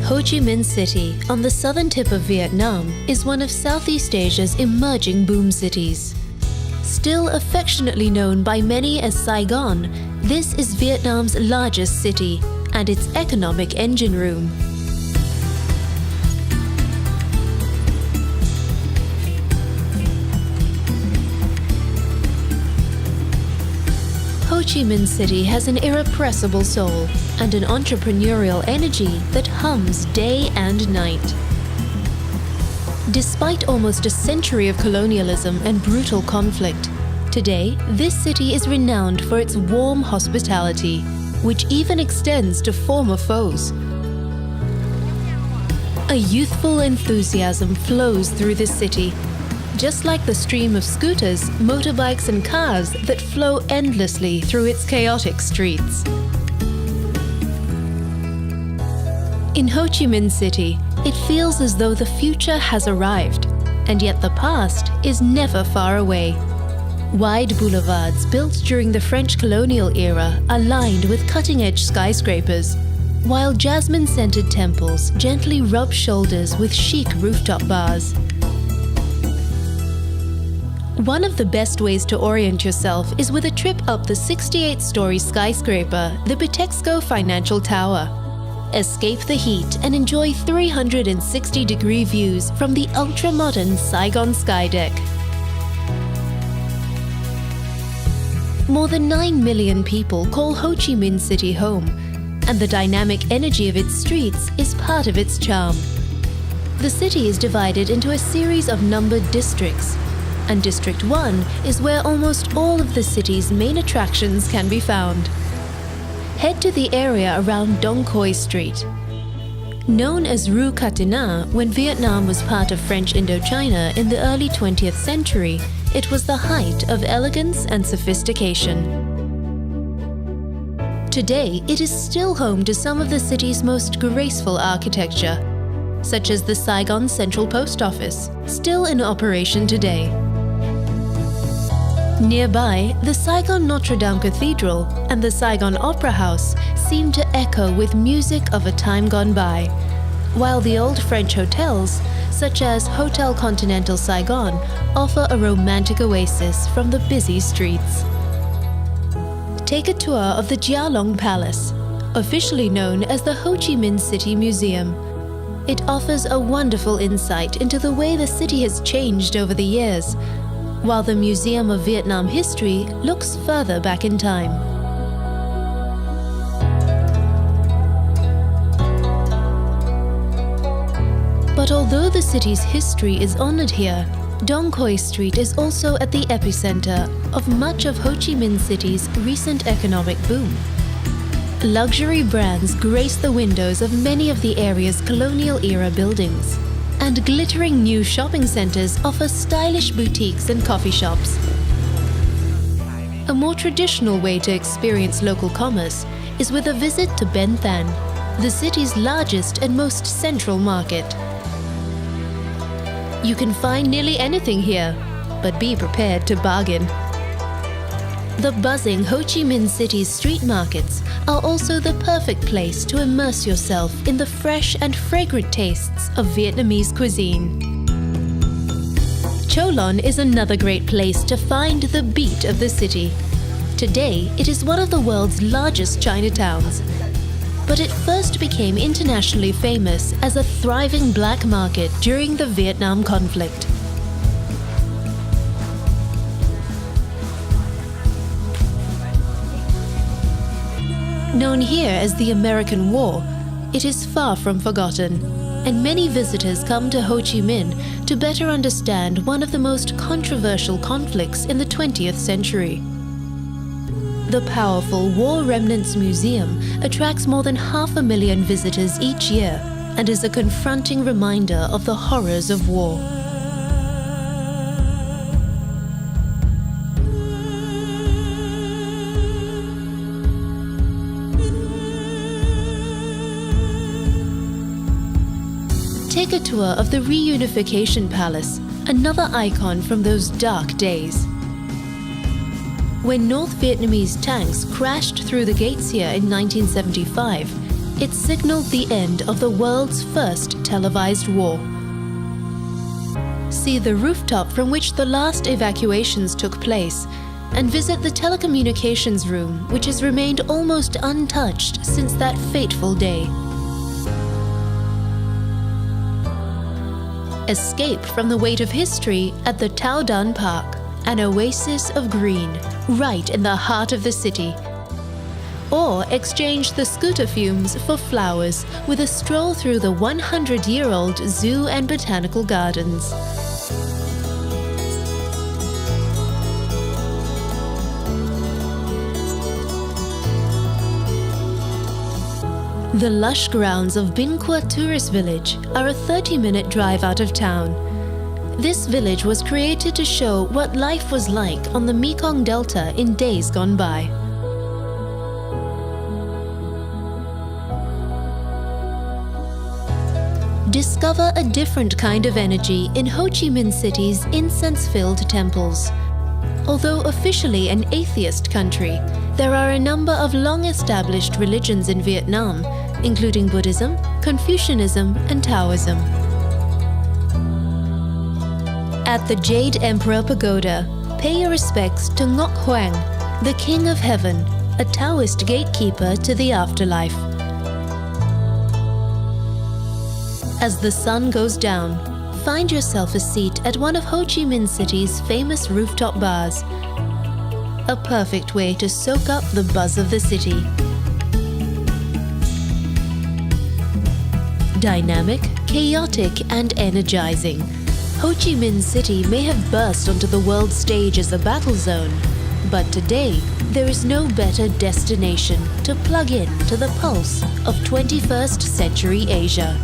Ho Chi Minh City, on the southern tip of Vietnam, is one of Southeast Asia's emerging boom cities. Still affectionately known by many as Saigon, this is Vietnam's largest city and its economic engine room. Ho Chi Minh City has an irrepressible soul and an entrepreneurial energy that hums day and night. Despite almost a century of colonialism and brutal conflict, today this city is renowned for its warm hospitality, which even extends to former foes. A youthful enthusiasm flows through the city, just like the stream of scooters, motorbikes and cars that flow endlessly through its chaotic streets. In Ho Chi Minh City, it feels as though the future has arrived, and yet the past is never far away. Wide boulevards built during the French colonial era are lined with cutting-edge skyscrapers, while jasmine-scented temples gently rub shoulders with chic rooftop bars. One of the best ways to orient yourself is with a trip up the 68-story skyscraper, the Bitexco Financial Tower. Escape the heat and enjoy 360-degree views from the ultra-modern Saigon skydeck. More than 9 million people call Ho Chi Minh City home, and the dynamic energy of its streets is part of its charm. The city is divided into a series of numbered districts, and District 1 is where almost all of the city's main attractions can be found. Head to the area around Dong Quai Street. Known as Rue Catinat when Vietnam was part of French Indochina in the early 20th century, it was the height of elegance and sophistication. Today, it is still home to some of the city's most graceful architecture, such as the Saigon Central Post Office, still in operation today. Nearby, the Saigon Notre Dame Cathedral and the Saigon Opera House seem to echo with music of a time gone by, while the old French hotels, such as Hotel Continental Saigon, offer a romantic oasis from the busy streets. Take a tour of the Gia Long Palace, officially known as the Ho Chi Minh City Museum. It offers a wonderful insight into the way the city has changed over the years, while the Museum of Vietnam History looks further back in time. But although the city's history is honored here, Dong Quai Street is also at the epicenter of much of Ho Chi Minh City's recent economic boom. Luxury brands grace the windows of many of the area's colonial-era buildings, and glittering new shopping centers offer stylish boutiques and coffee shops. A more traditional way to experience local commerce is with a visit to Ben Thanh, the city's largest and most central market. You can find nearly anything here, but be prepared to bargain. The buzzing Ho Chi Minh City's street markets are also the perfect place to immerse yourself in the fresh and fragrant tastes of Vietnamese cuisine. Cho Lon is another great place to find the beat of the city. Today, it is one of the world's largest Chinatowns, but it first became internationally famous as a thriving black market during the Vietnam conflict. Known here as the American War, it is far from forgotten, and many visitors come to Ho Chi Minh to better understand one of the most controversial conflicts in the 20th century. The powerful War Remnants Museum attracts more than 500,000 visitors each year and is a confronting reminder of the horrors of war. Take a tour of the Reunification Palace, another icon from those dark days. When North Vietnamese tanks crashed through the gates here in 1975, It signaled the end of the world's first televised war. See the rooftop from which the last evacuations took place, and visit the telecommunications room, which has remained almost untouched since that fateful day. Escape from the weight of history at the Tao Dan Park, an oasis of green, right in the heart of the city. Or exchange the scooter fumes for flowers with a stroll through the 100-year-old zoo and botanical gardens. The lush grounds of Bin Qua Tourist Village are a 30-minute drive out of town. This village was created to show what life was like on the Mekong Delta in days gone by. Discover a different kind of energy in Ho Chi Minh City's incense-filled temples. Although officially an atheist country, there are a number of long-established religions in Vietnam, including Buddhism, Confucianism, and Taoism. At the Jade Emperor Pagoda, pay your respects to Ngoc Hoang, the King of Heaven, a Taoist gatekeeper to the afterlife. As the sun goes down, find yourself a seat at one of Ho Chi Minh City's famous rooftop bars. A perfect way to soak up the buzz of the city. Dynamic, chaotic, and energizing, Ho Chi Minh City may have burst onto the world stage as a battle zone, but today there is no better destination to plug in to the pulse of 21st century Asia.